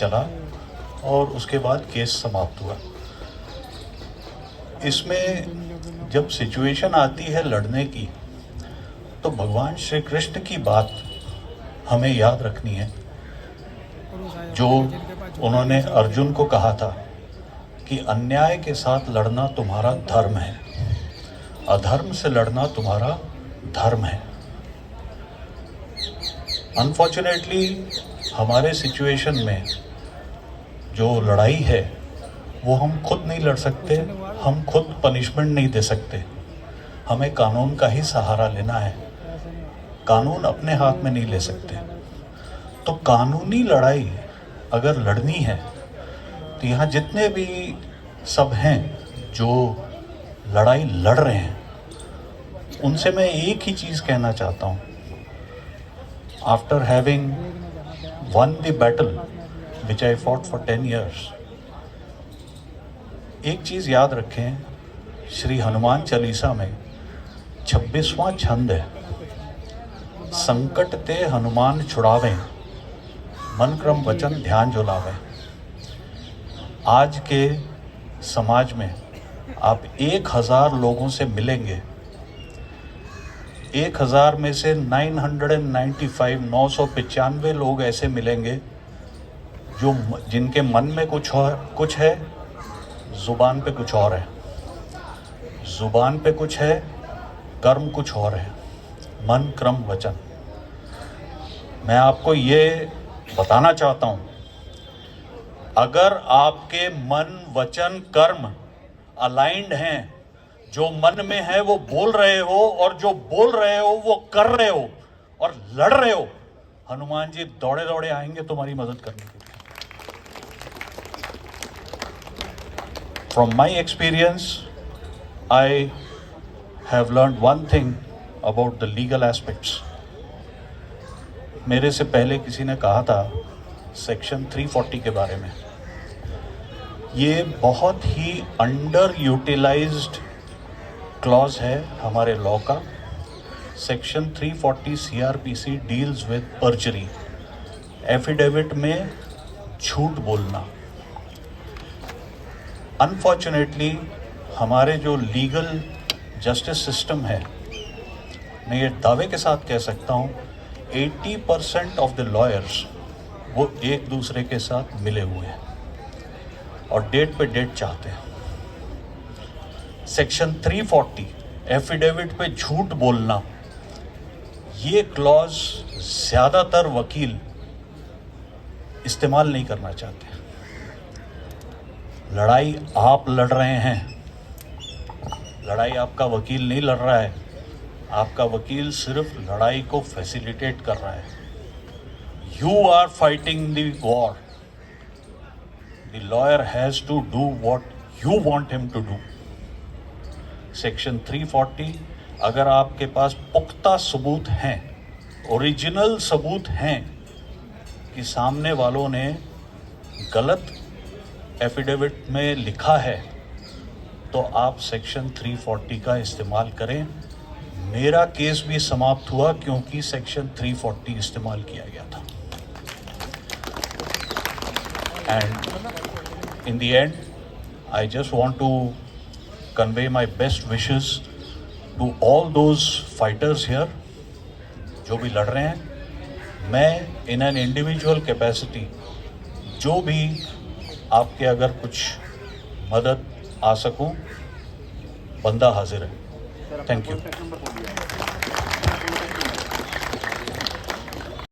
चला और उसके बाद केस समाप्त हुआ। इसमें जब सिचुएशन आती है लड़ने की, तो भगवान श्री कृष्ण की बात हमें याद रखनी है, जो उन्होंने अर्जुन को कहा था कि अन्याय के साथ लड़ना तुम्हारा धर्म है, अधर्म से लड़ना तुम्हारा धर्म है। अनफॉर्चुनेटली हमारे सिचुएशन में जो लड़ाई है वो हम खुद नहीं लड़ सकते, हम खुद पनिशमेंट नहीं दे सकते, हमें कानून का ही सहारा लेना है। कानून अपने हाथ में नहीं ले सकते। तो कानूनी लड़ाई अगर लड़नी है तो यहाँ जितने भी सब हैं जो लड़ाई लड़ रहे हैं, उनसे मैं एक ही चीज़ कहना चाहता हूँ। After having one the battle which I fought for 10 years, एक चीज़ याद रखें, श्री हनुमान चालीसा में 26वां छंद है, संकट ते हनुमान छुड़ावें, मन क्रम वचन ध्यान जो लावें। आज के समाज में आप 1000 लोगों से मिलेंगे, 1000 में से 995 लोग ऐसे मिलेंगे जो जिनके मन में कुछ है, ज़ुबान पे कुछ और है, ज़ुबान पे कुछ है, कर्म कुछ और है। मन क्रम वचन। मैं आपको ये बताना चाहता हूँ, अगर आपके मन वचन कर्म अलाइंड हैं, जो मन में है वो बोल रहे हो और जो बोल रहे हो वो कर रहे हो और लड़ रहे हो, हनुमान जी दौड़े दौड़े आएंगे तुम्हारी मदद करने के लिए। From my experience, I have learned one thing about the legal aspects. मेरे से पहले किसी ने कहा था सेक्शन 340 के बारे में। ये बहुत ही अंडर यूटिलाइज्ड क्लॉज है हमारे लॉ का। Section 340 CRPC deals with पर्जरी, affidavit में झूठ बोलना। अनफॉर्चुनेटली हमारे जो लीगल जस्टिस सिस्टम है, मैं ये दावे के साथ कह सकता हूँ 80% ऑफ द लॉयर्स वो एक दूसरे के साथ मिले हुए हैं और डेट पे डेट चाहते हैं। सेक्शन 340 एफिडेविट पे झूठ बोलना, ये क्लॉज ज़्यादातर वकील इस्तेमाल नहीं करना चाहते। लड़ाई आप लड़ रहे हैं, लड़ाई आपका वकील नहीं लड़ रहा है, आपका वकील सिर्फ लड़ाई को फैसिलिटेट कर रहा है। You are fighting the war, the lawyer has to do what you want him to do. Section 340, अगर आपके पास पुख्ता सबूत हैं, ओरिजिनल सबूत हैं कि सामने वालों ने गलत एफिडेविट में लिखा है, तो आप सेक्शन 340 का इस्तेमाल करें। मेरा केस भी समाप्त हुआ क्योंकि सेक्शन 340 इस्तेमाल किया गया था। And in the end I just want to convey my best wishes to all those fighters here जो भी लड़ रहे हैं। मैं in an individual capacity जो भी आपके अगर कुछ मदद आ सकूं, बंदा हाजिर है। Thank you.